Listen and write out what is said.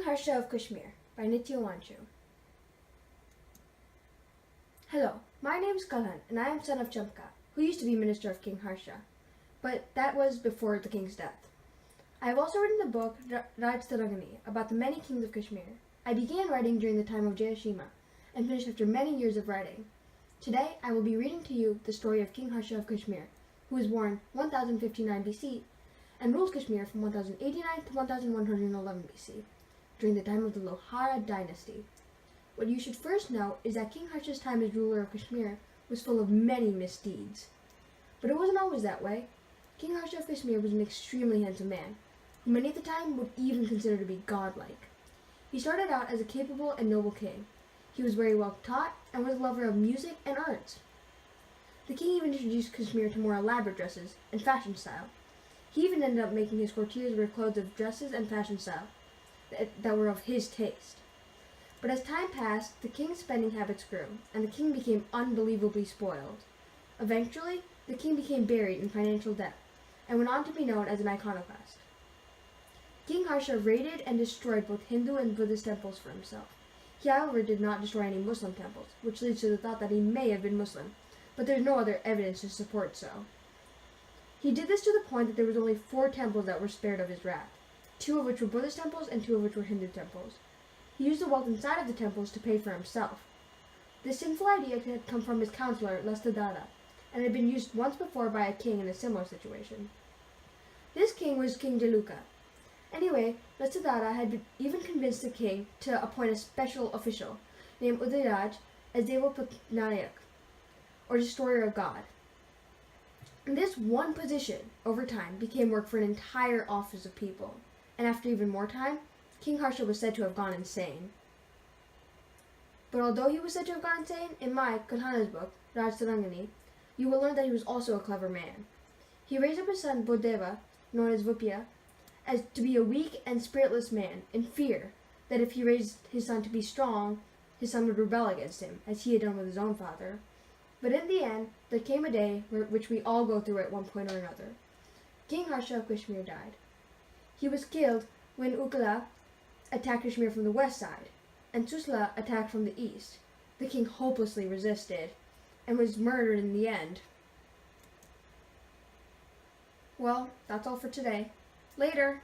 King Harsha of Kashmir by Nitya Wanchoo. Hello, my name is Kalhan and I am son of Chamka, who used to be minister of King Harsha, but that was before the king's death. I have also written the book Raj Tarangani about the many kings of Kashmir. I began writing during the time of Jayashima and finished after many years of writing. Today I will be reading to you the story of King Harsha of Kashmir, who was born 1059 BC and ruled Kashmir from 1089 to 1111 BC, during the time of the Lohara dynasty. What you should first know is that King Harsha's time as ruler of Kashmir was full of many misdeeds. But it wasn't always that way. King Harsha of Kashmir was an extremely handsome man, who many at the time would even consider to be godlike. He started out as a capable and noble king. He was very well taught and was a lover of music and arts. The king even introduced Kashmir to more elaborate dresses and fashion style. He even ended up making his courtiers wear clothes of dresses and fashion style that were of his taste. But as time passed, the king's spending habits grew, and the king became unbelievably spoiled. Eventually, the king became buried in financial debt, and went on to be known as an iconoclast. King Harsha raided and destroyed both Hindu and Buddhist temples for himself. He, however, did not destroy any Muslim temples, which leads to the thought that he may have been Muslim, but there is no other evidence to support so. He did this to the point that there was only 4 temples that were spared of his wrath, 2 of which were Buddhist temples and 2 of which were Hindu temples. He used the wealth inside of the temples to pay for himself. This sinful idea had come from his counselor, Lastadada, and had been used once before by a king in a similar situation. This king was King Jaluka. Anyway, Lastadada had even convinced the king to appoint a special official named Udairaj as Devapatnayak, or destroyer of God. And this one position, over time, became work for an entire office of people, and after even more time, King Harsha was said to have gone insane. But although he was said to have gone insane, in my, Kalhana's book, Raj Tarangani, you will learn that he was also a clever man. He raised up his son Bodeva, known as Vupya, as to be a weak and spiritless man, in fear that if he raised his son to be strong, his son would rebel against him, as he had done with his own father. But in the end, there came a day which we all go through at one point or another. King Harsha of Kashmir died. He was killed when Ukala attacked Kashmir from the west side, and Susla attacked from the east. The king hopelessly resisted, and was murdered in the end. Well, that's all for today. Later!